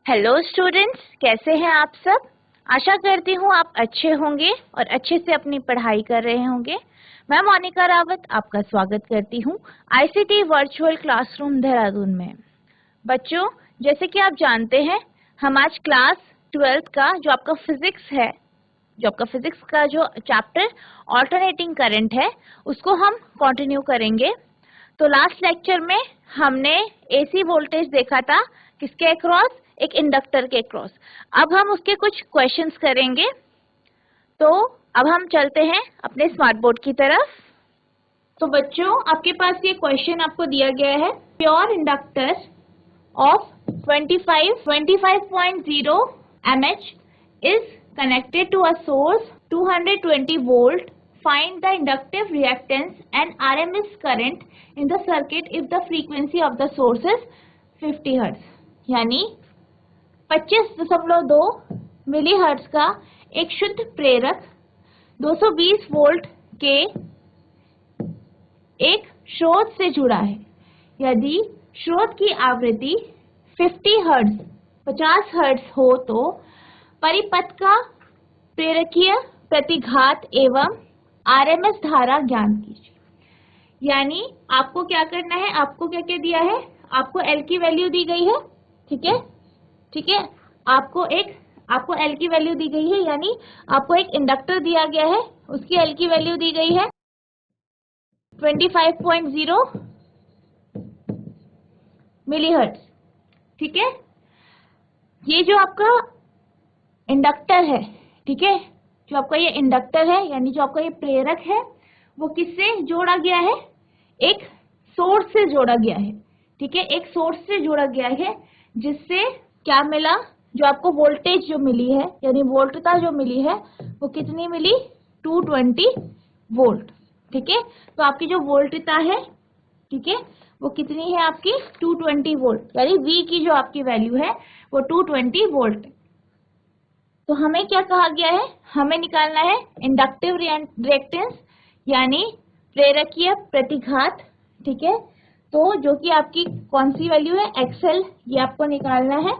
Hello students, कैसे हैं आप सब। आशा करती हूँ आप अच्छे होंगे और अच्छे से अपनी पढ़ाई कर रहे होंगे। मैं मोनिका रावत आपका स्वागत करती हूँ आईसीटी वर्चुअल क्लासरूम देहरादून में। बच्चों, जैसे कि आप जानते हैं, हम आज क्लास 12th का जो आपका फिजिक्स है, जो आपका फिजिक्स का जो चैप्टर ऑल्टरनेटिंग करंट है, उसको हम कंटिन्यू करेंगे। तो लास्ट लेक्चर में हमने एसी वोल्टेज देखा था, किसके अक्रॉस, एक इंडक्टर के अक्रॉस। अब हम उसके कुछ क्वेश्चंस करेंगे। तो अब हम चलते हैं अपने स्मार्ट बोर्ड की तरफ। तो बच्चों, आपके पास ये क्वेश्चन आपको दिया गया है, pure inductor of 25.0 mH is connected to a source 220 volt. Find the inductive reactance and RMS current in the circuit if the frequency of the source is 50 Hz. यानी 25.2 मिली हर्ट्ज का एक शुद्ध प्रेरक 220 volt के एक स्रोत से जुड़ा है। यदि स्रोत की आवृत्ति 50 हर्ट्ज हो तो परिपथ का प्रेरकीय प्रतिघात एवं आरएमएस धारा ज्ञात कीजिए। यानी आपको क्या करना है, आपको क्या क्या दिया है, आपको एल की वैल्यू दी गई है, ठीक है, ठीक है, आपको एल की वैल्यू दी गई है, यानी आपको एक इंडक्टर दिया गया है, उसकी एल की वैल्यू दी गई है 25.0 मिलीहर्ट्ज, ठीक है। ये जो आपका इंडक्टर है, ठीक है, जो आपका ये इंडक्टर है, यानी जो आपका ये प्रेरक है, वो किससे जोड़ा गया है, एक सोर्स से जोड़ा गया है, ठीक है, एक सोर्स से जोड़ा गया है, जिससे क्या मिला, जो आपको वोल्टेज जो मिली है, यानी वोल्टता जो मिली है, वो कितनी मिली, 220 वोल्ट, ठीक है। तो आपकी जो वोल्टता है, ठीक है, वो कितनी है आपकी 220 वोल्ट, यानी V की जो आपकी वैल्यू है वो 220 वोल्ट है। तो हमें क्या कहा गया है, हमें निकालना है इंडक्टिव रिएक्टेंस, यानी प्रेरकीय प्रतिघात, ठीक है। तो जो कि आपकी कौन सी वैल्यू है, एक्सएल, ये आपको निकालना है,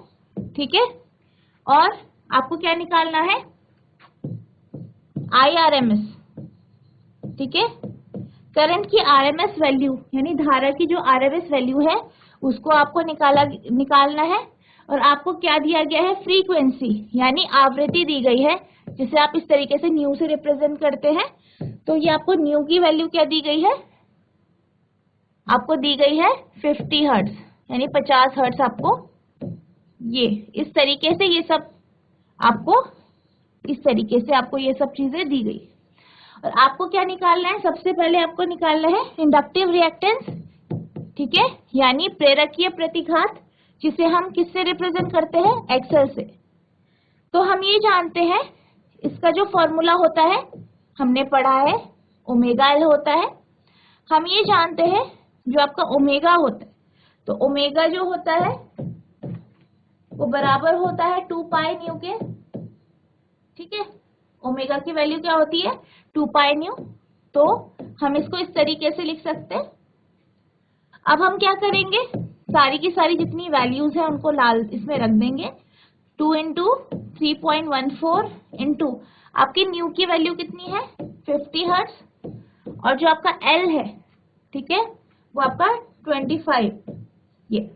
ठीक है। और आपको क्या निकालना है, IRMS, ठीक है, करंट की आरएमएस वैल्यू, यानी धारा की जो आरएमएस वैल्यू है उसको आपको निकालना है। और आपको क्या दिया गया है, फ्रीक्वेंसी, यानी आवृत्ति दी गई है, जिसे आप इस तरीके से न्यू से रिप्रेजेंट करते हैं। तो ये आपको न्यू की वैल्यू क्या दी गई है, आपको दी गई है 50 हर्ट्ज, यानी 50 हर्ट्ज आपको ये इस तरीके से, ये सब आपको इस तरीके से आपको ये सब चीजें दी गई। और आपको क्या निकालना है, सबसे पहले आपको निकालना है इंडक्टिव रिएक्टेंस, ठीक है, यानी प्रेरकीय प्रतिघात, जिसे हम किससे रिप्रेजेंट करते हैं, एक्सएल से। तो हम ये जानते हैं, इसका जो फॉर्मूला होता है हमने पढ़ा है, ओमेगा एल होता है। हम ये जानते हैं जो आपका ओमेगा होता है, तो ओमेगा जो होता है वो बराबर होता है 2 पाई न्यू के, ठीक है। ओमेगा की वैल्यू क्या होती है, 2 पाई न्यू। तो हम इसको इस तरीके से लिख सकते हैं। अब हम क्या करेंगे, सारी की सारी जितनी वैल्यूज है उनको लाल इसमें रख देंगे, 2 इंटू 3.14 इंटू आपकी न्यू की वैल्यू कितनी है 50 हर्ट्ज, और जो आपका एल है, ठीक है, वो आपका 25, ये,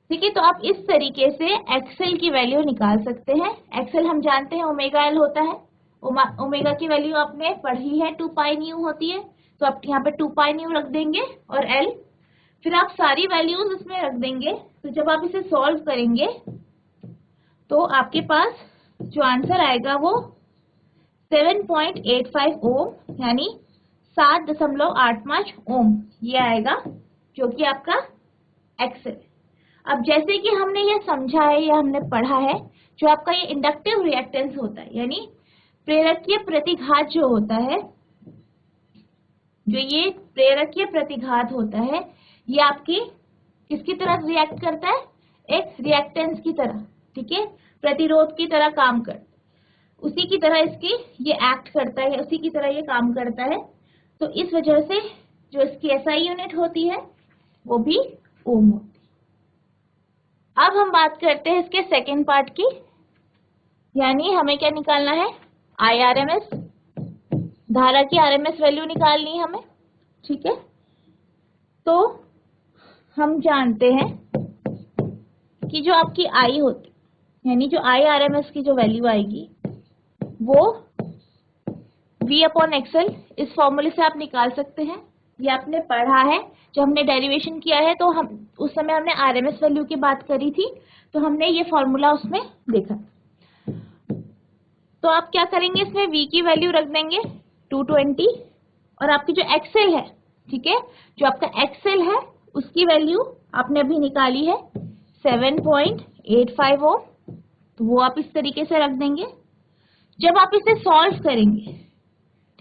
ठीक है। तो आप इस तरीके से एक्सएल की वैल्यू निकाल सकते हैं। एक्सएल हम जानते हैं ओमेगा एल होता है, ओमेगा की वैल्यू आपने पढ़ी है 2 पाई न्यू होती है, तो आप यहाँ पे 2 पाई न्यू रख देंगे और एल, फिर आप सारी वैल्यूज इसमें रख देंगे। तो जब आप इसे सॉल्व करेंगे तो आपके पास जो आंसर आएगा वो 7.85 ओम, यानी 7.85 ओम, ये आएगा, जो कि आपका एक्सएल। अब जैसे कि हमने ये समझा है या हमने पढ़ा है, जो आपका ये इंडक्टिव रिएक्टेंस होता है, यानी प्रेरकीय प्रतिघात जो होता है, जो ये प्रेरकीय प्रतिघात होता है, ये आपकी किसकी तरह रिएक्ट करता है, एक रिएक्टेंस की तरह, ठीक है, प्रतिरोध की तरह काम कर, उसी की तरह इसकी ये एक्ट करता है, उसी की तरह ये काम करता है। तो इस वजह से जो इसकी एसआई यूनिट होती है वो भी ओम होती है। अब हम बात करते हैं इसके सेकेंड पार्ट की, यानी हमें क्या निकालना है, IRMS, धारा की RMS वैल्यू निकालनी है हमें। ठीक है, तो हम जानते हैं कि जो आपकी I होती, यानी जो IRMS की जो वैल्यू आएगी वो V/XL, इस फॉर्मूले से आप निकाल सकते हैं। ये आपने पढ़ा है, जब हमने डेरिवेशन किया है तो हम उस समय हमने RMS वैल्यू की बात करी थी, तो हमने ये फॉर्मूला उसमें देखा। तो आप क्या करेंगे, इसमें V की वैल्यू रख देंगे 220, और आपकी जो XL है, ठीक है, जो आपका XL है उसकी वैल्यू आपने अभी निकाली है 7.85 ओम, तो वो आप इस तरीके से रख देंगे। जब आप इसे सॉल्व करेंगे,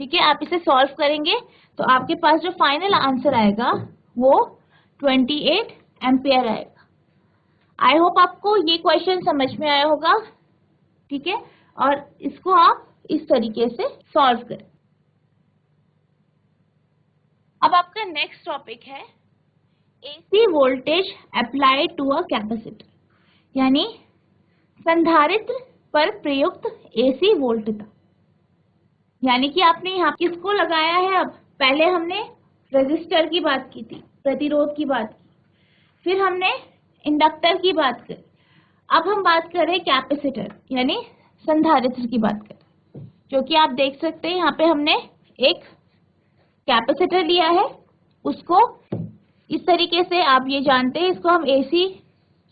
ठीक है, आप इसे सॉल्व करेंगे तो आपके पास जो फाइनल आंसर आएगा वो 28 एम्पियर आएगा। आई होप आपको ये क्वेश्चन समझ में आया होगा। ठीक है, और इसको आप इस तरीके से सॉल्व करें। अब आपका नेक्स्ट टॉपिक है AC voltage applied to a capacitor, यानी संधारित्र पर प्रयुक्त AC वोल्टता। यानी कि आपने यहाँ किसको लगाया है, अब पहले हमने रेजिस्टर की बात की थी, प्रतिरोध की बात की, फिर हमने इंडक्टर की बात करी, अब हम बात कर रहे हैं कैपेसिटर यानी संधारित्र की बात करें, जो कि आप देख सकते हैं यहाँ पे हमने एक कैपेसिटर लिया है, उसको इस तरीके से, आप ये जानते हैं इसको हम AC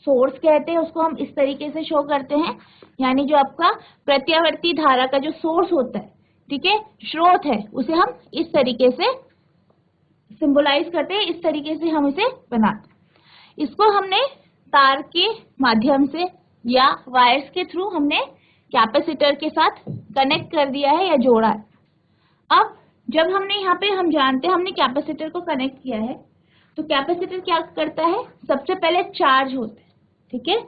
सोर्स कहते हैं, उसको हम इस तरीके से शो करते हैं, यानी जो आपका प्रत्यावर्ती धारा का जो सोर्स होता है, ठीक है, स्रोत है, उसे हम इस तरीके से सिंबलाइज करते हैं, इस तरीके से हम इसे बनाते हैं। इसको हमने तार के माध्यम से या वायर्स के थ्रू हमने कैपेसिटर के साथ कनेक्ट कर दिया है या जोड़ा है। अब जब हमने यहाँ पे, हम जानते हैं हमने कैपेसिटर को कनेक्ट किया है, तो कैपेसिटर क्या करता है, सबसे पहले चार्ज होता है, ठीक है,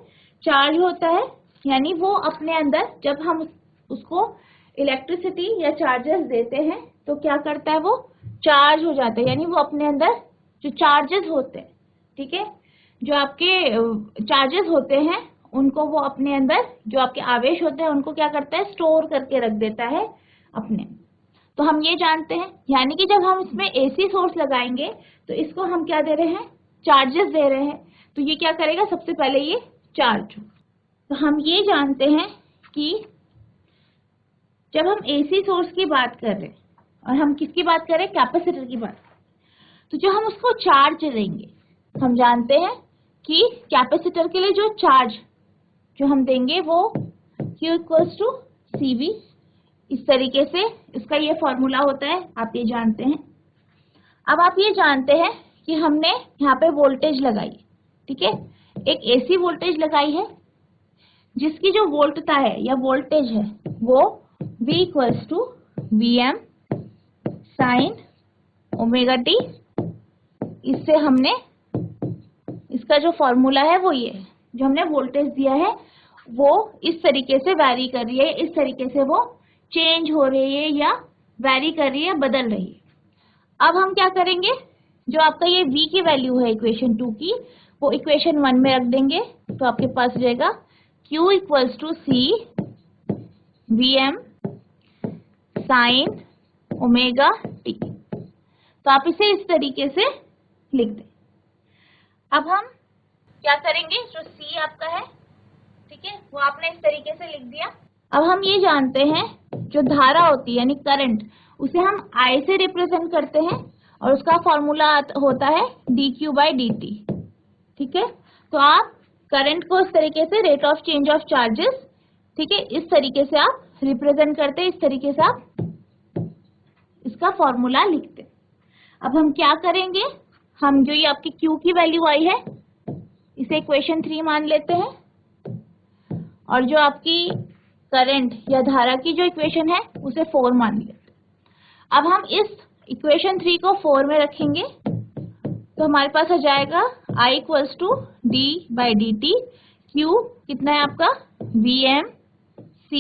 चार्ज होता है, यानी वो अपने अंदर, जब हम उसको इलेक्ट्रिसिटी या चार्जेस देते हैं तो क्या करता है, वो चार्ज हो जाता है, यानी वो अपने अंदर जो चार्जेस होते हैं, ठीक है, जो आपके चार्जेस होते हैं उनको वो अपने अंदर, जो आपके आवेश होते हैं उनको क्या करता है, स्टोर करके रख देता है अपने। तो हम ये जानते हैं, यानी कि जब हम इसमें AC सोर्स लगाएंगे तो इसको हम क्या दे रहे हैं, चार्जेस दे रहे हैं, तो ये क्या करेगा, सबसे पहले ये चार्ज हो। तो हम ये जानते हैं कि जब हम AC सोर्स की बात कर रहे हैं और हम किसकी बात कर रहे हैं, कैपेसिटर की बात, तो जो हम उसको चार्ज देंगे, हम जानते हैं कि कैपेसिटर के लिए जो चार्ज जो हम देंगे वो Q = CV, इस तरीके से इसका ये फॉर्मूला होता है, आप ये जानते हैं। अब आप ये जानते हैं कि हमने यहाँ पे वोल्टेज लगाई, ठीक है, एक AC वोल्टेज लगाई है, जिसकी जो वोल्टता है या वोल्टेज है वो V = Vm sin ωt, इससे हमने, इसका जो फॉर्मूला है वो ये है, जो हमने वोल्टेज दिया है वो इस तरीके से वैरी कर रही है, इस तरीके से वो चेंज हो रही है या वैरी कर रही है, बदल रही है। अब हम क्या करेंगे, जो आपका ये V की वैल्यू है इक्वेशन 2 की, वो इक्वेशन 1 में रख देंगे, तो आपके पास रहेगा Q = C Vm sin ωt, तो आप इसे इस तरीके से लिख दें। अब हम क्या करेंगे, जो C आपका है, ठीक है, वो आपने इस तरीके से लिख दिया। अब हम ये जानते हैं जो धारा होती है यानी करंट, उसे हम I से रिप्रेजेंट करते हैं और उसका फॉर्मूला होता है dQ/dt, ठीक है, तो आप करंट को इस तरीके से rate of change of charges, ठीक है, इस तरीके से आप रिप्रेजेंट करते हैं, इस तरीके से आप इसका फॉर्मूला लिखते हैं। अब हम क्या करेंगे, हम जो ये आपकी Q की वैल्यू आई है इसे इक्वेशन 3 मान लेते हैं, और जो आपकी करंट या धारा की जो इक्वेशन है उसे 4 मान लेते हैं। अब हम इस इक्वेशन 3 को 4 में रखेंगे तो हमारे पास आ जाएगा I = d/dt, Q कितना है आपका, Vm C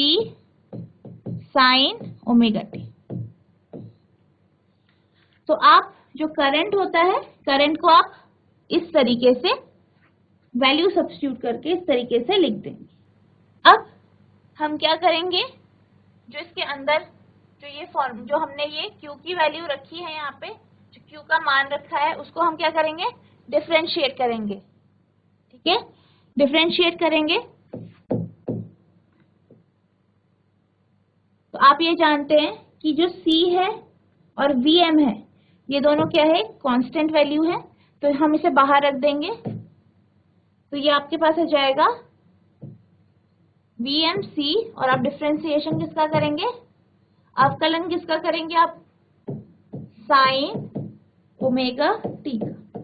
sin ωt। तो आप जो करंट होता है, करंट को आप इस तरीके से वैल्यू सब्स्टिट्यूट करके इस तरीके से लिख देंगे। अब हम क्या करेंगे, जो इसके अंदर जो ये फॉर्म जो हमने ये Q की वैल्यू रखी है, यहाँ पे जो Q का मान रखा है उसको हम क्या करेंगे, डिफरेंशिएट करेंगे। ठीक है, डिफरेंशिएट करेंगे। तो आप ये जानते हैं कि जो C है और Vm है ये दोनों क्या है, कांस्टेंट वैल्यू है, तो हम इसे बाहर रख देंगे। तो ये आपके पास आ जाएगा VmC, और आप डिफरेंशिएशन किसका करेंगे, अवकलन किसका करेंगे आप, साइन ओमेगा टी का।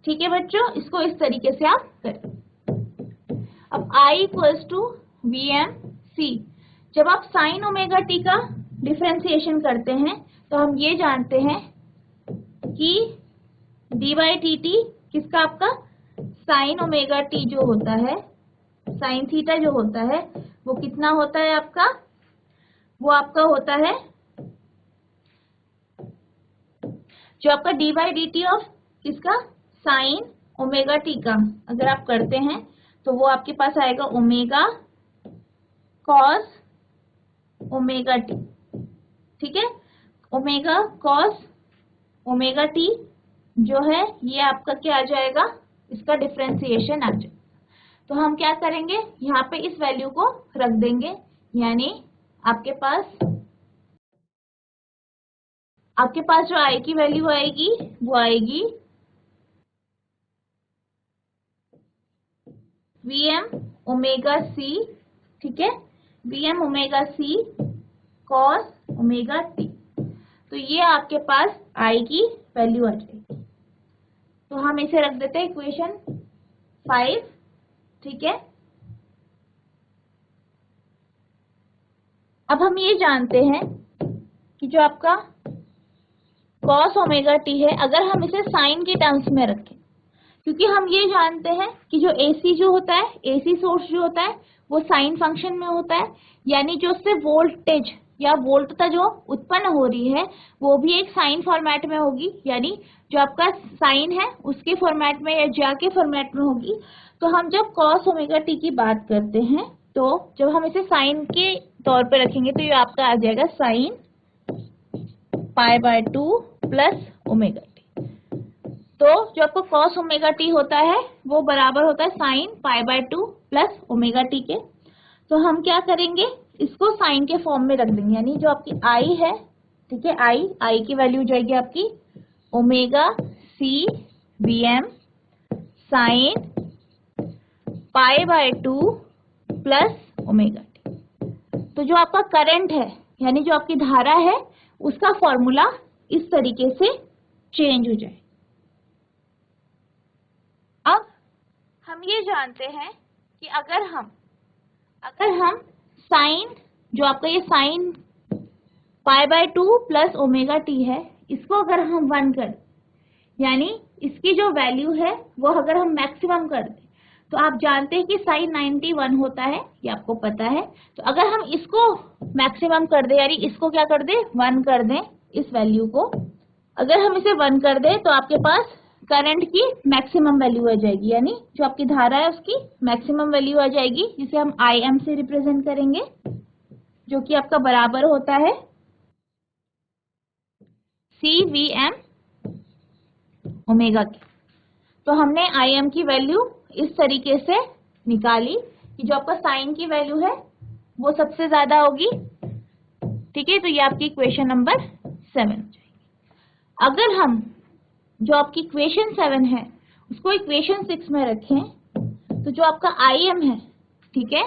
ठीक है बच्चों, इसको इस तरीके से आप करें। अब I इक्वल्स टू VmC, जब आप साइन ओमेगा टी का डिफरेंशिएशन करते हैं तो हम ये जानते हैं कि डी बाई टी टी किसका, आपका साइन ओमेगा टी जो होता है, साइन थीटा जो होता है वो कितना होता है आपका, वो आपका होता है जो आपका D by D T of किसका, साइन ओमेगा टी का अगर आप करते हैं तो वो आपके पास आएगा ओमेगा कॉस ओमेगा टी। ठीक है, ओमेगा कॉस ओमेगा टी जो है ये आपका क्या आ जाएगा, इसका डिफरेंशिएशन आ जाएगा। तो हम क्या करेंगे, यहाँ पे इस वैल्यू को रख देंगे, यानी आपके पास जो I की वैल्यू आएगी वो आएगी Vm ओमेगा C। ठीक है, Vm omega C cos omega T. तो ये आपके पास I की वैल्यू आ जाएगी। तो हम इसे रख देते हैं इक्वेशन 5। ठीक है, अब हम ये जानते हैं कि जो आपका कॉस ओमेगा टी है, अगर हम इसे साइन के टर्म्स में रखें, क्योंकि हम ये जानते हैं कि जो AC जो होता है, AC सोर्स जो होता है वो साइन फंक्शन में होता है, यानी जो उससे वोल्टेज या वोल्टता जो उत्पन्न हो रही है वो भी एक साइन फॉर्मेट में होगी, यानी जो आपका साइन है उसके फॉर्मेट में या ज्या के फॉर्मेट में होगी। तो हम जब कॉस ओमेगा टी की बात करते हैं तो जब हम इसे साइन के तौर पे रखेंगे तो ये आपका आ जाएगा sign pi by 2 plus omega T. तो जो आपको कॉस ओमेगा टी होता है वो बराबर होता है sign pi by 2 plus omega T के। तो हम क्या करेंगे, इसको साइन के फॉर्म में रख देंगे, यानी जो आपकी I है, ठीक है, I की वैल्यू जाएगी आपकी omega C Vm sign pi by 2 plus omega T. तो जो आपका करंट है, यानी जो आपकी धारा है, उसका फॉर्मूला इस तरीके से चेंज हो जाए। अब हम ये जानते हैं कि अगर हम साइन, जो आपका ये sign pi by 2 plus omega T है, इसको अगर हम 1 कर, यानी इसकी जो वैल्यू है वो अगर हम मैक्सिमम कर दें, तो आप जानते हैं कि साइन 91 होता है, ये आपको पता है। तो अगर हम इसको मैक्सिमम कर दें, यानी इसको क्या कर दें, 1 कर दें, इस वैल्यू को अगर हम इसे 1 कर दें तो आपके पास करंट की मैक्सिमम वैल्यू आ जाएगी, यानी जो आपकी धारा है उसकी मैक्सिमम वैल्यू आ जाएगी, जिसे हम IM से रिप्रेजेंट करेंगे, जो कि आपका बराबर होता है CVm ओमेगा के। तो हमने IM की वैल्यू इस तरीके से निकाली कि जो आपका साइन की वैल्यू है वो सबसे ज्यादा होगी। ठीक है, तो ये आपकी इक्वेशन नंबर 7 हो जाएगी। अगर हम जो आपकी इक्वेशन 7 है उसको इक्वेशन 6 में रखें, तो जो आपका IM है, ठीक है,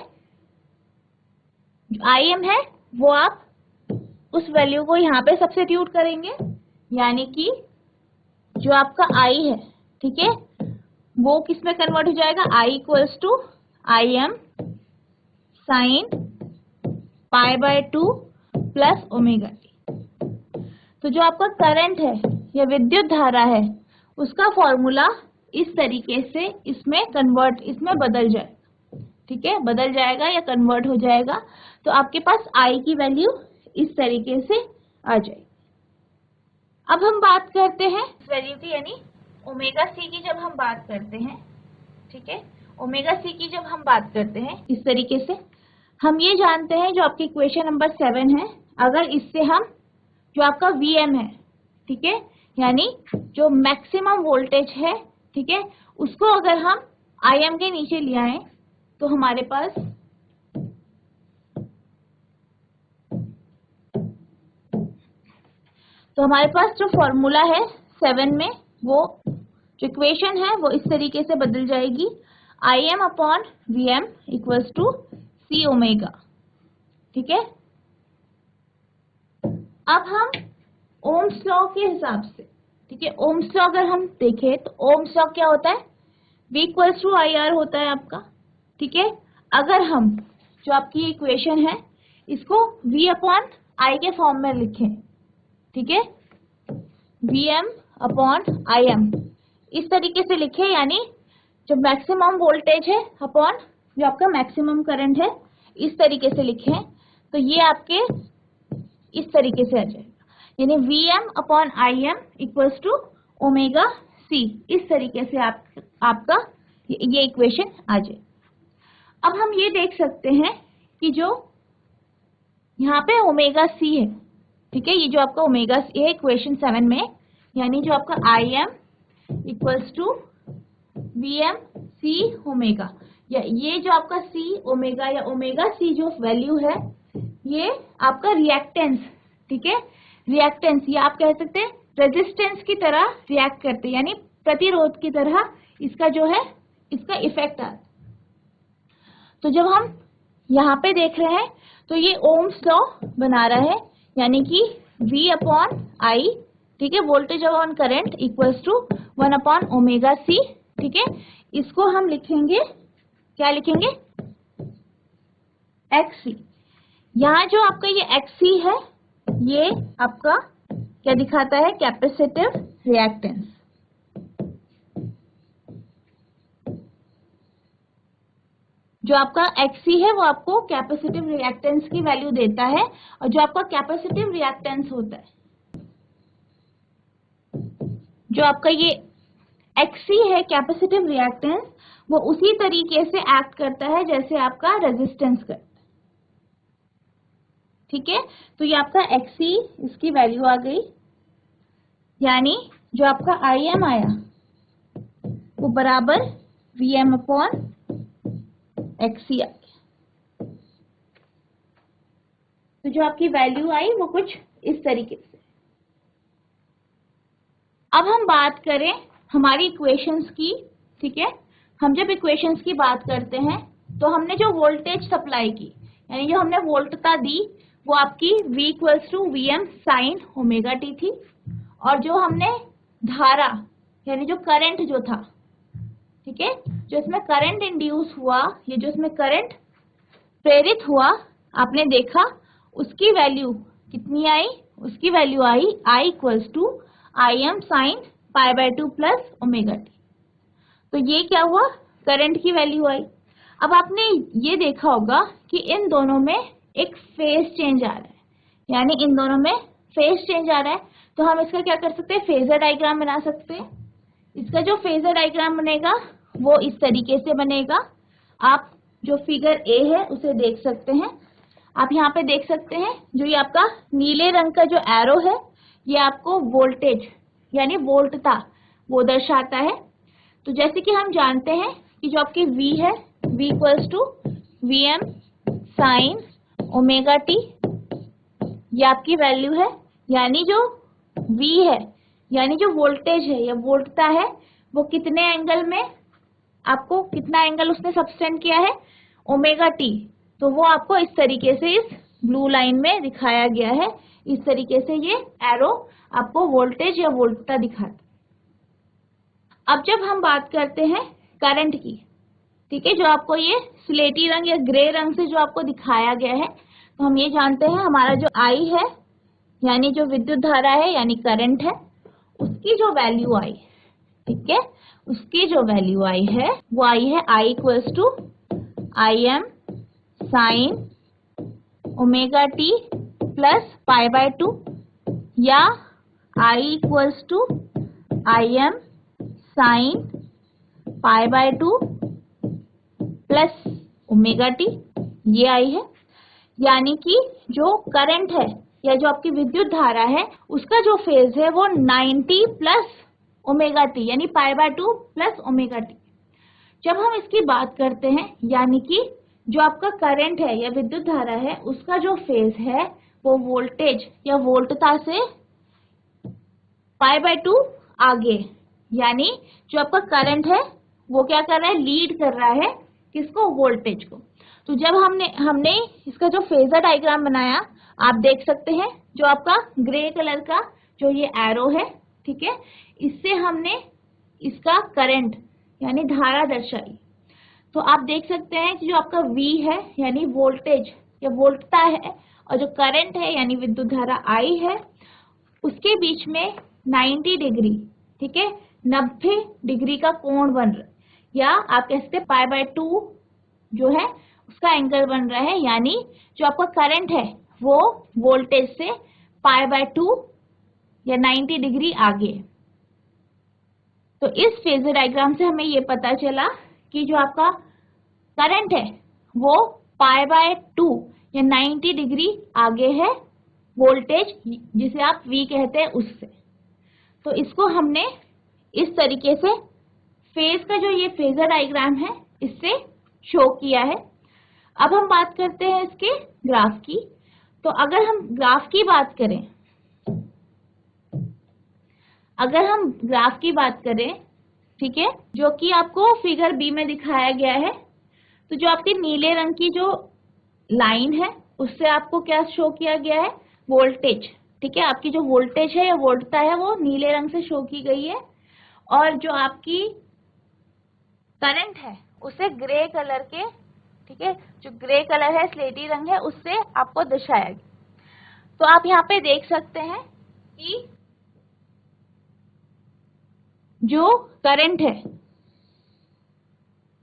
जो IM है वो आप उस वैल्यू को यहाँ पे सब्स्टिट्यूट करेंगे, यानी कि जो आपका I है, ठीक है, वो किस में कन्वर्ट हो जाएगा, I equals to IM sine pi by 2 plus omega T. तो जो आपका करंट है या विद्युत धारा है उसका फॉर्मूला इस तरीके से इसमें बदल जाएगा। ठीक है, बदल जाएगा या कन्वर्ट हो जाएगा। तो आपके पास I की वैल्यू इस तरीके से आ जाएगी। अब हम बात करते हैं वैल्यू की, यानी ओमेगा C की जब हम बात करते हैं ठीक है। ओमेगा सी की जब हम बात करते हैं इस तरीके से, हम ये जानते हैं जो आपकी इक्वेशन नंबर 7 है, अगर इससे हम जो आपका Vm है, ठीक है, यानी जो मैक्सिमम वोल्टेज है, ठीक है, उसको अगर हम Im के नीचे ले आए तो हमारे पास जो फॉर्मूला है 7 में, वो जो इक्वेशन है वो इस तरीके से बदल जाएगी, Im upon Vm equals to C omega, ठीक है। अब हम ओम्स लॉ के हिसाब से, ठीक है, ओम्स लॉ अगर हम देखें तो ओम्स लॉ क्या होता है, V इक्वल्स टू IR होता है आपका, ठीक है। अगर हम जो आपकी इक्वेशन है इसको V अपॉन I के फॉर्म में लिखें, ठीक है, Vm अपॉन Im इस तरीके से लिखे, यानी जो मैक्सिमम वोल्टेज है अपॉन जो आपका मैक्सिमम करंट है, इस तरीके से लिखें तो ये आपके इस तरीके से आ जाएगा, यानी Vm upon Im equals to omega C, इस तरीके से आपका ये इक्वेशन आ जाए। अब हम ये देख सकते हैं कि जो यहाँ पे ओमेगा C है, ठीक है, ये जो आपका ओमेगा C है इक्वेशन 7 में, यानी जो आपका Im equals to Vm C omega, या ये जो आपका C ओमेगा या ओमेगा C जो वैल्यू है, ये आपका रिएक्टेंस, ठीक है, रिएक्टेंस, या आप कह सकते हैं रेजिस्टेंस की तरह रिएक्ट करते हैं, यानी प्रतिरोध की तरह इसका जो है इसका इफेक्ट आता है। तो जब हम यहाँ पे देख रहे हैं तो ये ओम्स लॉ बना रहा है, यानी कि V अपॉन I, ठीक है, voltage upon current equals to 1 upon omega C, ठीक है। इसको हम लिखेंगे, क्या लिखेंगे, XC। यहाँ जो आपका ये XC है, ये आपका क्या दिखाता है, कैपेसिटिव रिएक्टेंस। जो आपका XC है वो आपको कैपेसिटिव रिएक्टेंस की वैल्यू देता है, और जो आपका कैपेसिटिव रिएक्टेंस होता है, जो आपका ये XC है कैपेसिटिव रिएक्टेंस, वो उसी तरीके से एक्ट करता है जैसे आपका रेजिस्टेंस करता है, ठीक है। तो ये आपका XC, इसकी वैल्यू आ गई, यानी जो आपका Im आया वो बराबर Vm अपॉन XC आ गया। तो जो आपकी वैल्यू आई वो कुछ इस तरीके से। अब हम बात करें हमारी इक्वेशंस की, ठीक है, हम जब इक्वेशंस की बात करते हैं तो हमने जो वोल्टेज सप्लाई की, यानी जो हमने वोल्टता दी, वो आपकी V equals to Vm sine omega t थी, और जो हमने धारा यानी जो करंट जो था, ठीक है, जो इसमें करंट इंड्यूस हुआ, ये जो इसमें करंट प्रेरित हुआ आपने देखा, उसकी वैल्यू कितनी आई, उसकी वैल्यू आई I equals to Im sine pi by 2 plus omega t। तो ये क्या हुआ, करंट की वैल्यू आई। अब आपने ये देखा होगा कि इन दोनों में एक फेज चेंज आ रहा है, यानी इन दोनों में फेज चेंज आ रहा है, तो हम इसका क्या कर सकते हैं, फेजर डायग्राम बना सकते हैं। इसका जो फेजर डायग्राम बनेगा वो इस तरीके से बनेगा, आप जो फिगर ए है उसे देख सकते हैं। आप यहाँ पे देख सकते हैं जो ये आपका नीले रंग का जो एरो है, ये आपको वोल्टेज यानी वोल्टता वो दर्शाता है। तो जैसे कि हम जानते हैं कि जो आपकी V है, V equals to Vm sine omega t, ये आपकी वैल्यू है, यानी जो V है यानी जो वोल्टेज है या वोल्टता है, वो कितने एंगल में, आपको कितना एंगल उसने सब्सटेंड किया है, ओमेगा t, तो वो आपको इस तरीके से इस ब्लू लाइन में दिखाया गया है। इस तरीके से ये एरो आपको वोल्टेज या वोल्टता दिखाता है। अब जब हम बात करते हैं करंट की, ठीक है, जो आपको ये स्लेटी रंग या ग्रे रंग से जो आपको दिखाया गया है, तो हम ये जानते हैं हमारा जो I है यानी जो विद्युत धारा है यानी करंट है, उसकी जो वैल्यू आई, ठीक है, उसकी जो वैल्यू आई है वो आई है I equals to Im sine omega t plus pi by 2, या I equals to Im sine pi by 2 plus omega t, ये आई है। यानी कि जो करंट है या जो आपकी विद्युत धारा है उसका जो फेज है वो 90 प्लस ओमेगा टी यानी π/2 प्लस ओमेगा टी। जब हम इसकी बात करते हैं यानी कि जो आपका करंट है या विद्युत धारा है उसका जो फेज है वो वोल्टेज या वोल्टता से π/2 आगे, यानी जो आपका करंट है वो क्या कर रहा है, लीड कर रहा है किसको, वोल्टेज को। तो जब हमने इसका जो फेजर डायग्राम बनाया आप देख सकते हैं, जो आपका ग्रे कलर का जो ये एरो है, ठीक है, इससे हमने इसका करंट यानी धारा दर्शाई। तो आप देख सकते हैं कि जो आपका V है यानी वोल्टेज या वोल्टता है और जो करंट है यानी विद्युत धारा I है उसके बीच में 90 डिग्री, ठीक है, 90 डिग्री का कोण बन रहा है, या आप कह सकते हैं π/2 जो है उसका एंगल बन रहा है। यानी जो आपका करंट है वो वोल्टेज से π/2 या 90 डिग्री आगे। तो इस फेजर डायग्राम से हमें ये पता चला कि जो आपका करंट है वो π/2 या 90 डिग्री आगे है वोल्टेज जिसे आप V कहते हैं उससे। तो इसको हमने इस तरीके से फेज का जो ये फेजर डायग्राम है इससे शो किया है। अब हम बात करते हैं इसके ग्राफ की। तो अगर हम ग्राफ की बात करें, ठीक है, जो कि आपको फिगर बी में दिखाया गया है, तो जो आपके नीले रंग की जो लाइन है उससे आपको क्या शो किया गया है, वोल्टेज, ठीक है, आपकी जो वोल्टेज है या वोल्टता है वो नीले रंग से शो की गई है, और जो आपकी करंट है उसे ग्रे कलर के, ठीक है, जो ग्रे कलर है स्लेटी रंग है उससे आपको दर्शाया गया। तो आप यहाँ पे देख सकते हैं कि जो करंट है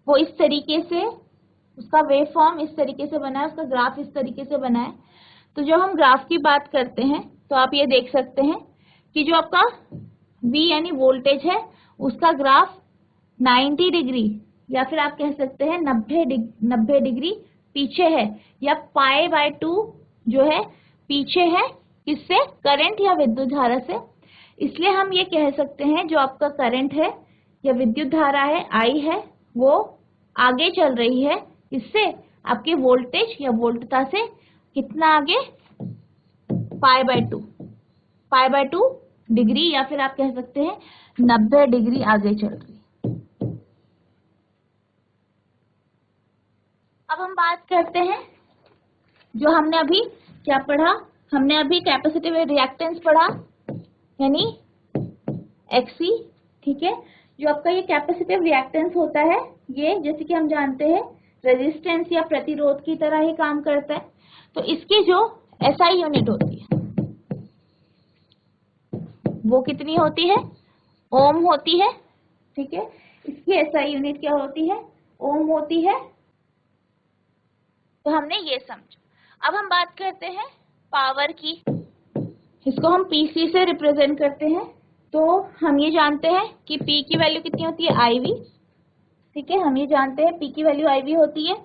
वो इस तरीके से, उसका वेव फॉर्म इस तरीके से बना है, उसका ग्राफ इस तरीके से बना है। तो जब हम ग्राफ की बात करते हैं तो आप ये देख सकते हैं कि जो आपका V यानी वोल्टेज है उसका ग्राफ 90 डिग्री या फिर आप कह सकते हैं 90 डिग्री पीछे है, या π/2 जो है पीछे है किससे, करंट या विद्युत धारा से। इसलिए हम ये कह सकते हैं जो आपका करंट है या विद्युत धारा है I है वो आगे चल रही है, इससे आपके वोल्टेज या वोल्टता से कितना आगे, π/2 डिग्री या फिर आप कह सकते हैं 90 डिग्री आगे चल रही है। अब हम बात करते हैं, जो हमने अभी क्या पढ़ा, हमने अभी कैपेसिटिव रिएक्टेंस पढ़ा यानी Xc, ठीक है। जो आपका ये कैपेसिटिव रिएक्टेंस होता है ये जैसे कि हम जानते हैं रेजिस्टेंस या प्रतिरोध की तरह ही काम करता है। तो इसकी जो SI यूनिट होती है वो कितनी होती है, ओम होती है, ठीक है। इसकी SI यूनिट क्या होती है, ओम होती है। तो हमने ये समझा। अब हम बात करते हैं पावर की, इसको हम PC से रिप्रेजेंट करते हैं। तो हम ये जानते हैं कि P की वैल्यू कितनी होती है, IV, ठीक है, हम ये जानते हैं P की वैल्यू IV होती है।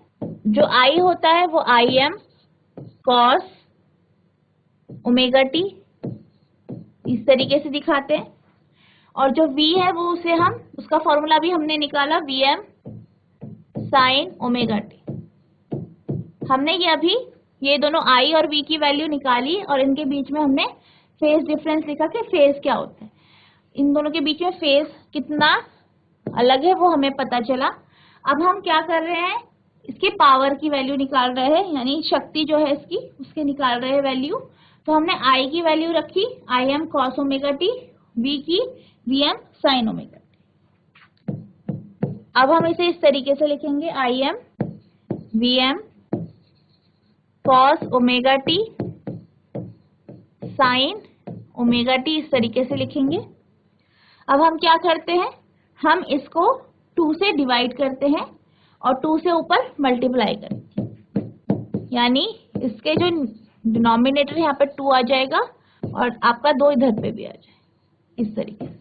जो I होता है वो Im cos ओमेगा t इस तरीके से दिखाते हैं, और जो V है वो उसे हम, उसका फॉर्मूला भी हमने निकाला Vm sin ओमेगा t। हमने ये अभी ये दोनों I और V की वैल्यू निकाली और इनके बीच में हमने फेज डिफरेंस लिखा कि फेज क्या होता है, इन दोनों के बीच में फेज कितना अलग है वो हमें पता चला। अब हम क्या कर रहे हैं, इसके पावर की वैल्यू निकाल रहे हैं, यानी शक्ति जो है इसकी उसके निकाल रहे हैं वैल्यू। तो हमने I की वैल्यू रखी Im cos omega t, V की Vm sin ओमेगा t। अब हम इसे इस तरीके से लिखेंगे Im Vm cos omega t sin omega t, इस तरीके से लिखेंगे। अब हम क्या करते हैं, हम इसको 2 से डिवाइड करते हैं और 2 से ऊपर मल्टीप्लाई करते हैं, यानी इसके जो डिनोमिनेटर यहाँ पे 2 आ जाएगा और आपका 2 इधर पे भी आ जाए, इस तरीके से।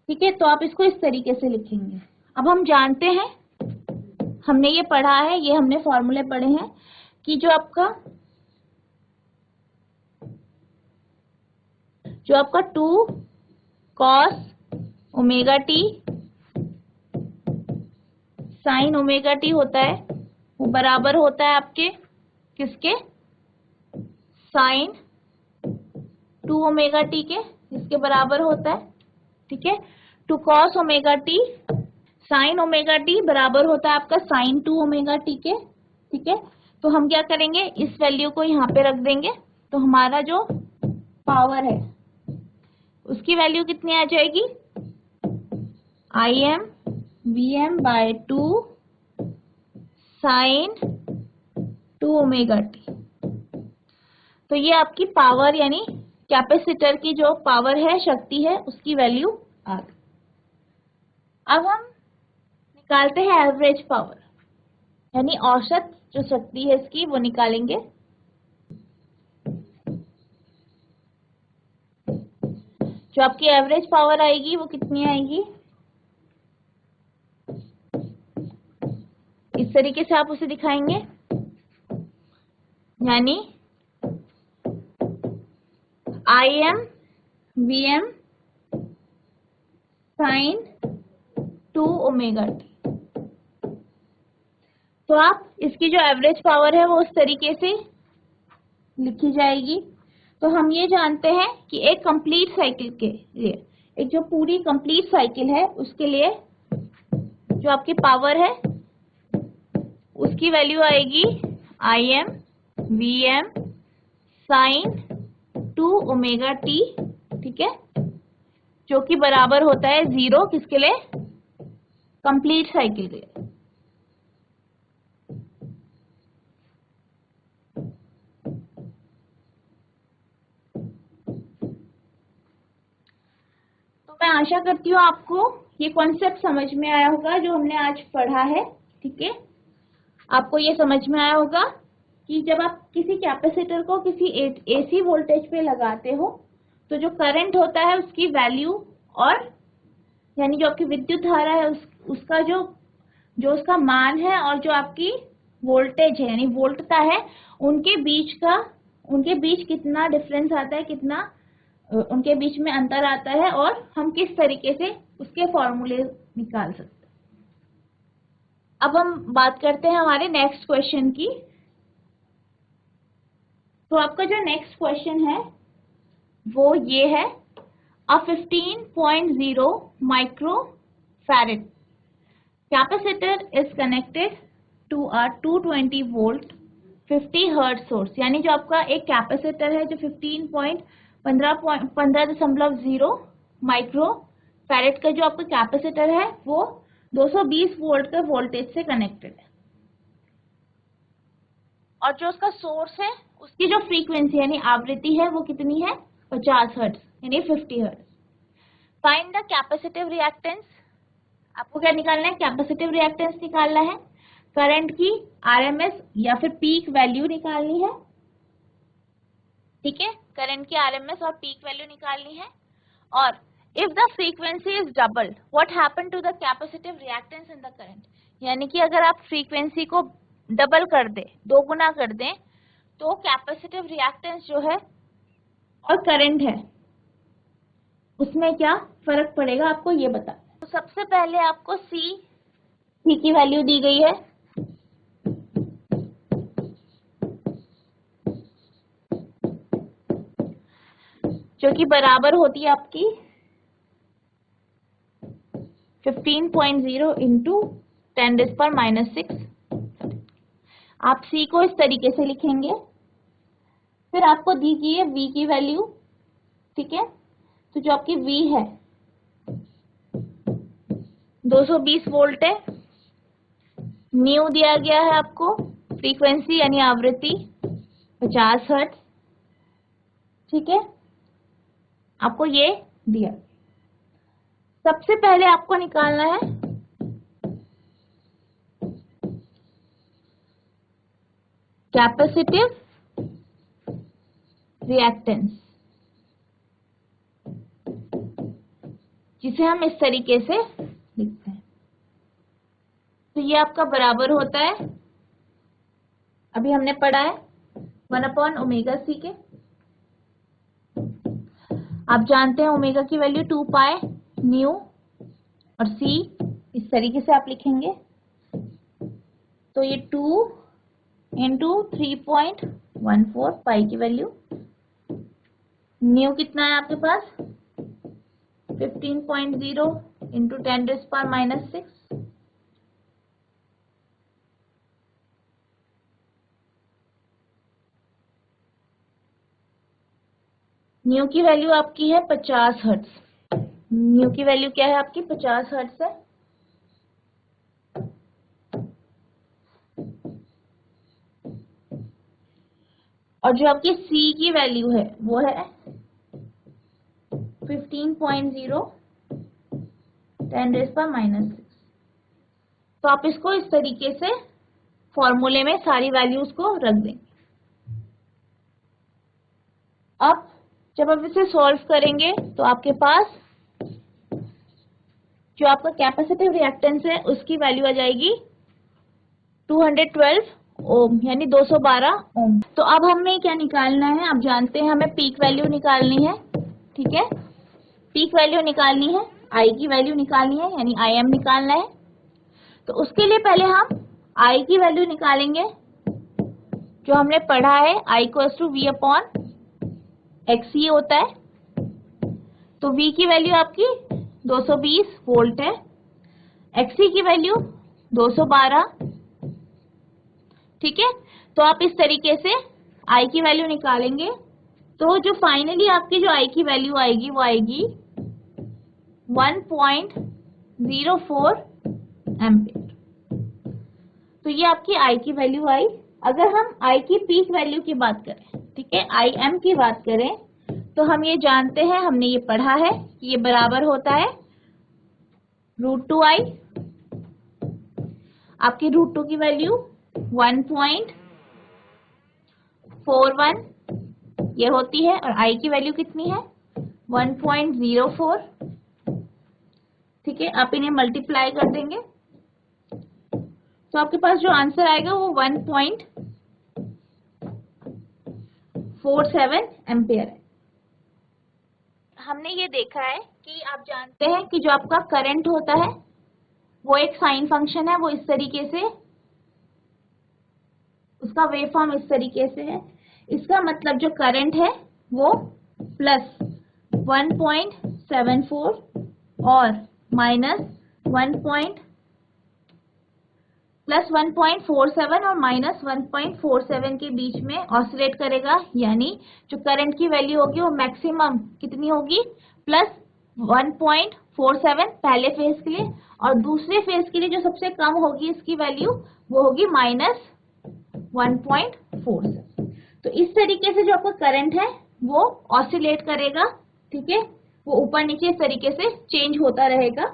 ठीक है, तो आप इसको इस तरीके से लिखेंगे। अब हम जानते हैं, हमने ये पढ़ा है, ये हमने फॉर्मूले पढ़े हैं कि जो आपका 2 cos omega T sine omega T होता है, वो बराबर होता है आपके किसके, साइन 2 ओमेगा टी के, इसके बराबर होता है। ठीक है, 2 cos omega T sine omega T बराबर होता है आपका साइन 2 ओमेगा टी के। ठीक है, तो हम क्या करेंगे, इस वैल्यू को यहाँ पे रख देंगे, तो हमारा जो पावर है उसकी वैल्यू कितनी आ जाएगी, Im Vm by 2 sine 2 omega T. तो ये आपकी पावर यानी कैपेसिटर की जो पावर है, शक्ति है, उसकी वैल्यू आ गई। अब हम निकालते हैं एवरेज पावर, यानी औसत जो शक्ति है इसकी, वो निकालेंगे। जो आपकी एवरेज पावर आएगी वो कितनी आएगी, इस तरीके से आप उसे दिखाएंगे, यानी Im Vm sine 2 omega T. तो आप इसकी जो एवरेज पावर है वो उस तरीके से लिखी जाएगी। तो हम ये जानते हैं कि एक कंप्लीट साइकिल के लिए, एक जो पूरी कंप्लीट साइकिल है उसके लिए जो आपकी पावर है उसकी वैल्यू आएगी Im Vm sine 2 omega t. ठीक है, जो कि बराबर होता है 0 किसके लिए, कंप्लीट साइकिल के लिए। तो मैं आशा करती हूँ आपको ये कॉन्सेप्ट समझ में आया होगा जो हमने आज पढ़ा है। ठीक है, आपको ये समझ में आया होगा कि जब आप किसी कैपेसिटर को किसी एसी वोल्टेज पे लगाते हो तो जो करंट होता है उसकी वैल्यू, और यानी जो आपकी विद्युत धारा है उसका जो उसका मान है, और जो आपकी वोल्टेज है यानी वोल्टता है, उनके बीच कितना डिफरेंस आता है, कितना उनके बीच में अंतर आता है, और हम किस तरीके से उसके फॉर्मूले निकाल सकते हैं। अब हम बात करते हैं हमारे नेक्स्ट क्वेश्चन की। तो आपका जो नेक्स्ट क्वेश्चन है वो ये है, a 15.0 microfarad capacitor is connected to a 220 volt 50 hertz source. यानी जो आपका एक कैपेसिटर है जो 15.0 माइक्रोफैरेड का जो आपका कैपेसिटर है वो 220 वोल्ट के वोल्टेज से कनेक्टेड है, और जो उसका सोर्स है उसकी जो फ्रीक्वेंसी यानी आवृत्ति है वो कितनी है, 50 हर्ट्ज यानी 50 hertz. Find the capacitive reactance. आपको क्या निकालना है, कैपेसिटिव रिएक्टेंस निकालना है, करंट की आरएमएस या फिर पीक वैल्यू निकालनी है। ठीक है, करंट की आरएमएस और पीक वैल्यू निकालनी है। और if the frequency is double what happen to the capacitive reactance in the current. यानी कि अगर आप फ्रीक्वेंसी को डबल कर दें, दोगुना कर दें, तो कैपेसिटिव रिएक्टेंस जो है और करंट है उसमें क्या फर्क पड़ेगा, आपको ये बता। तो सबसे पहले आपको सी की वैल्यू दी गई है, जो कि बराबर होती है आपकी 15.0 इंटू 10⁻⁻⁶। आप सी को इस तरीके से लिखेंगे। फिर आपको दी गई है वी की वैल्यू। ठीक है, तो जो आपकी वी है 220 वोल्ट है, न्यू दिया गया है आपको, फ्रीक्वेंसी यानी आवृत्ति 50 हर्ट्ज। ठीक है, आपको ये दिया। सबसे पहले आपको निकालना है कैपेसिटिव रिएक्टेंस। जिसे हम इस तरीके से लिखते हैं। तो ये आपका बराबर होता है, अभी हमने पढ़ा है 1/ओमेगा c के। आप जानते हैं ओमेगा की वैल्यू 2 पाई न्यू, और c इस तरीके से आप लिखेंगे। तो ये 2 इंटू 3.14 पाई की वैल्यू, न्यू कितना है आपके पास 15.0 इंटू 10⁻⁻⁶। न्यू की वैल्यू आपकी है 50 हर्ट्ज। न्यू की वैल्यू क्या है आपकी 50 हर्ट्ज है। और जो आपकी C की वैल्यू है वो है 15.0 10⁻⁻⁶। तो आप इसको इस तरीके से फॉर्मूले में सारी वैल्यूज को रख देंगे। अब जब आप इसे सॉल्व करेंगे तो आपके पास जो आपका कैपेसिटिव रिएक्टेंस है उसकी वैल्यू आ जाएगी 212 ओम, यानी 212 ओम। तो अब हमें क्या निकालना है, आप जानते हैं हमें पीक वैल्यू निकालनी है। ठीक है, पीक वैल्यू निकालनी है, आई की वैल्यू निकालनी है, यानी IM निकालना है। तो उसके लिए पहले हम आई की वैल्यू निकालेंगे, जो हमने पढ़ा है I = V/XC होता है। तो V की वैल्यू आपकी 220 वोल्ट है, XC की वैल्यू 212। ठीक है, तो आप इस तरीके से I की वैल्यू निकालेंगे। तो जो फाइनली आपकी जो I की वैल्यू आएगी वो आएगी 1.04 एम्पियर। तो ये आपकी I की वैल्यू आई। अगर हम I की पीक वैल्यू की बात करें, ठीक है, IM की बात करें, तो हम ये जानते हैं, हमने ये पढ़ा है कि ये बराबर होता है √2I। आपकी √2 की वैल्यू 1.41 ये होती है, और I की वैल्यू कितनी है 1.04। ठीक है, आप इन्हें मल्टीप्लाई कर देंगे तो आपके पास जो आंसर आएगा वो 1.47 एम्पियर है। हमने ये देखा है कि आप जानते हैं कि जो आपका करंट होता है वो एक साइन फंक्शन है, वो इस तरीके से, उसका वेव फॉर्म इस तरीके से है। इसका मतलब जो करंट है वो प्लस 1.74 और माइनस 1.47 और माइनस 1.47 के बीच में ऑसिलेट करेगा, यानी जो करंट की वैल्यू होगी वो मैक्सिमम कितनी होगी प्लस 1.47 पहले फेज के लिए, और दूसरे फेज के लिए जो सबसे कम होगी इसकी वैल्यू वो होगी माइनस 1.47। तो इस तरीके से जो आपका करंट है वो ऑसिलेट करेगा। ठीक है, वो ऊपर नीचे इस तरीके से चेंज होता रहेगा।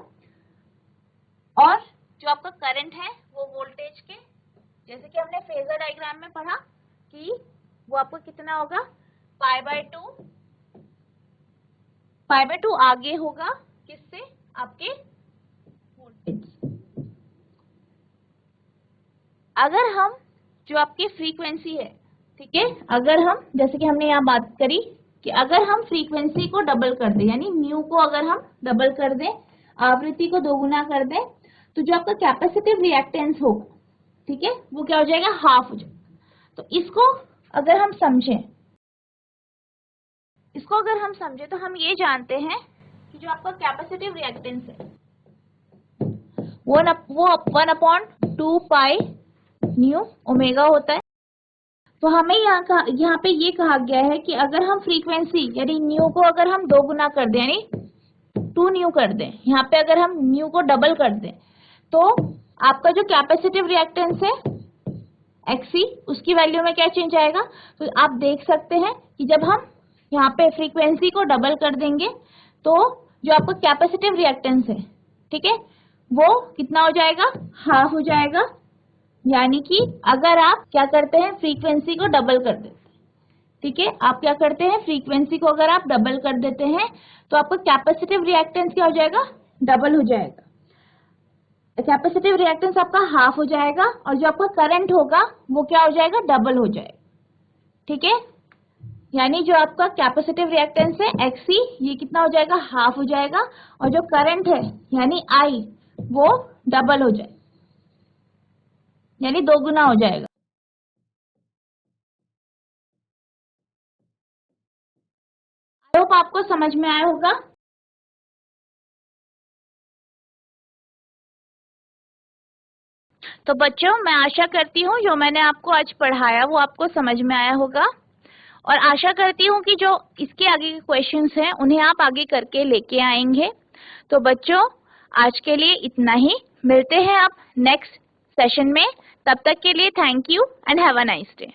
और जो आपका करंट है वो वोल्टेज के, जैसे कि हमने फेजर डायग्राम में पढ़ा कि वो आपको कितना होगा π/2 आगे होगा किससे, आपके वोल्टेज। अगर हम जो आपकी फ्रीक्वेंसी है, ठीक है, अगर हम जैसे कि हमने यहाँ बात करी कि अगर हम फ्रीक्वेंसी को डबल कर दें, यानी न्यू को अगर हम डबल कर दें, आवृत्ति को दोगुना कर दें, तो जो आपका कैपेसिटिव रिएक्टेंस होगा, ठीक है, वो क्या हो जाएगा हाफ हो जाएगा। तो इसको अगर हम समझें तो हम ये जानते हैं कि जो आपका कैपेसिटिव रिएक्टेंस है वो 1/2 पाई न्यू ओमेगा होता है। तो हमें यहाँ पे ये कहा गया है कि अगर हम फ्रीक्वेंसी यानी न्यू को अगर हम दोगुना कर दें, यानी 2 न्यू कर दें, यहाँ पे अगर हम न्यू को डबल कर दें, तो आपका जो कैपेसिटिव रिएक्टेंस है XC उसकी वैल्यू में क्या चेंज आएगा। तो आप देख सकते हैं कि जब हम यहाँ पे फ्रीक्वेंसी को डबल कर देंगे तो जो आपका कैपेसिटिव रिएक्टेंस है, ठीक है, वो कितना हो जाएगा हाफ हो जाएगा। यानी कि अगर आप क्या करते हैं फ्रीक्वेंसी को डबल कर देते हैं, ठीक है, आप क्या करते हैं, फ्रीक्वेंसी को अगर आप डबल कर देते हैं तो आपका कैपेसिटिव रिएक्टेंस क्या हो जाएगा, डबल हो जाएगा। कैपेसिटिव रिएक्टेंस आपका हाफ हो जाएगा और जो आपका करंट होगा वो क्या हो जाएगा, डबल हो जाएगा। ठीक है, यानी जो आपका कैपेसिटिव रिएक्टेंस है XC, ये कितना हो जाएगा, हाफ हो जाएगा, और जो करंट है यानी I वो डबल हो जाएगा, यानी 2 गुना हो जाएगा। आई होप आपको समझ में आया होगा। तो बच्चों, मैं आशा करती हूँ जो मैंने आपको आज पढ़ाया वो आपको समझ में आया होगा, और आशा करती हूँ कि जो इसके आगे के क्वेश्चंस हैं उन्हें आप आगे करके लेके आएंगे। तो बच्चों, आज के लिए इतना ही, मिलते हैं आप नेक्स्ट सेशन में। तब तक के लिए thank you and have a nice day.